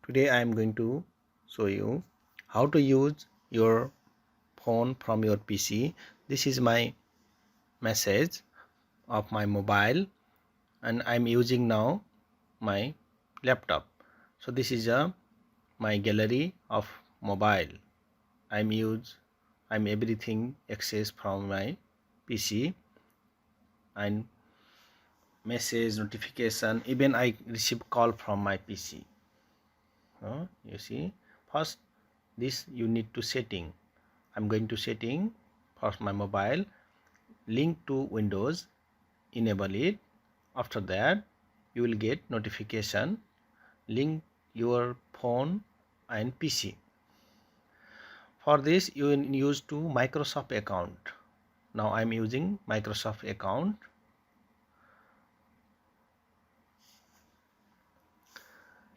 Today I am going to show you how to use your phone from your PC. This is my message of my mobile and I am using now my laptop. So this is my gallery of mobile. I'm everything access from my PC and message notification, even I receive call from my PC. You see, first this you need to setting. I'm going to setting for my mobile, link to Windows, enable it. After that you will get notification, link your phone and PC. For this you will use to Microsoft account. Now I'm using Microsoft account.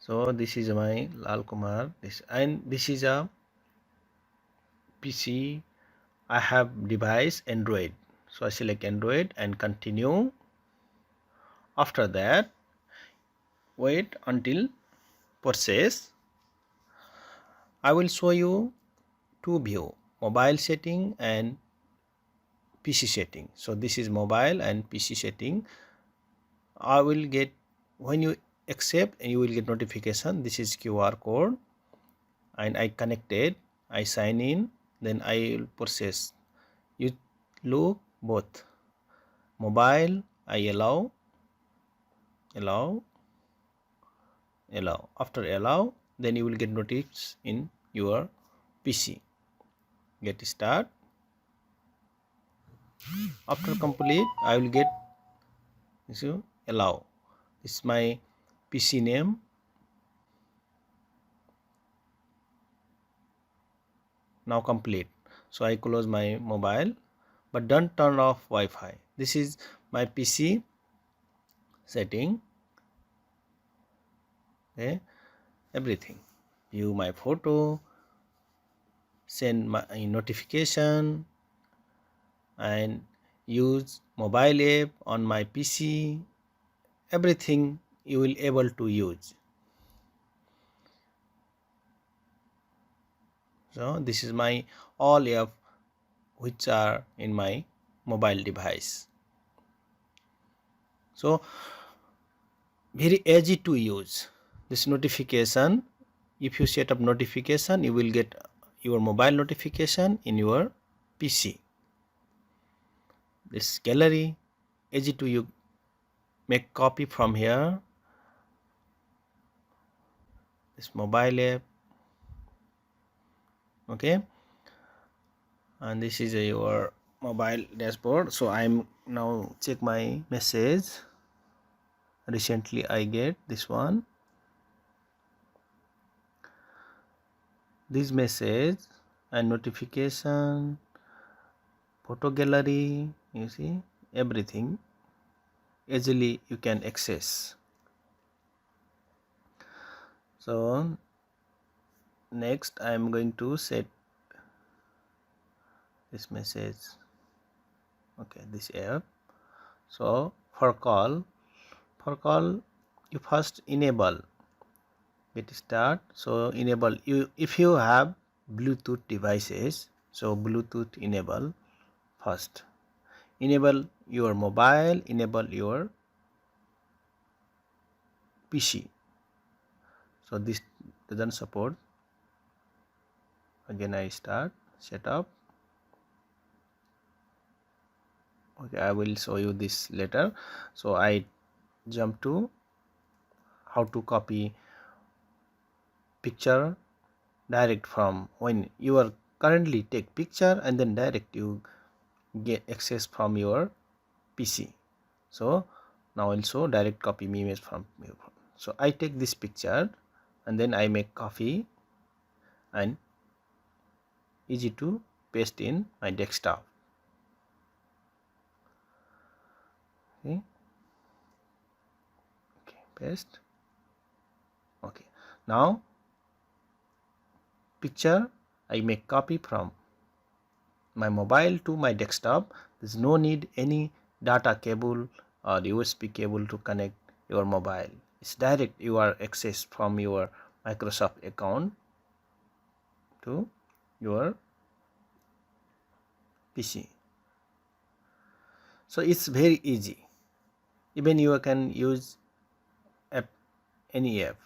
So this is my Lal Kumar, this is a PC. I have device Android, so I select Android and continue. After that wait until process. I will show you two view, mobile setting and PC setting. So this is mobile and PC setting. I will get, when you accept you will get notification, this is QR code and I connected, I sign in, then I will process. You look both mobile, I allow. After allow, then you will get notice in your PC. Get start. After complete I will get this allow. This is my PC name. Now complete. So I close my mobile, but don't turn off Wi-Fi. This is my PC setting. Okay, everything. View my photo, send my notification, and use mobile app on my PC. Everything you will able to use. So this is my all app which are in my mobile device. So very easy to use this notification. If you set up notification, you will get your mobile notification in your PC. This gallery, easy to you make copy from here. This mobile app, okay, and this is your mobile dashboard. So I'm now check my message. Recently I get this one, this message and notification, photo gallery, you see everything easily you can access. So next I am going to set this message, okay, this app. So for call you first enable, get start. So enable, you if you have Bluetooth devices, so Bluetooth enable first, enable your mobile, enable your PC. So this doesn't support, again I start setup. Okay, I will show you this later. So I jump to how to copy picture direct from, when you are currently take picture and then direct you get access from your PC. So now also direct copy image from your phone. So I take this picture and then I make copy and easy to paste in my desktop. Okay, paste. Okay, now picture I make copy from my mobile to my desktop. There's no need any data cable or USB cable to connect your mobile. It's direct you are access from your Microsoft account to your PC. So it's very easy. Even you can use any app.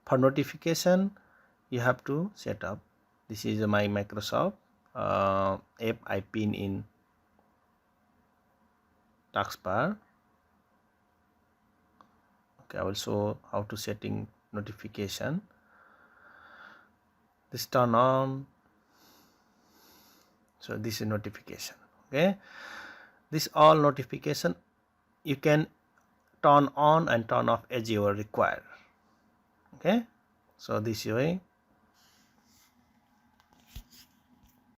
For notification, you have to set up. This is my Microsoft app I pin in taskbar. Okay, I will show how to setting notification. This turn on. So this is notification. Okay, this all notification you can turn on and turn off as you require. Okay, so this way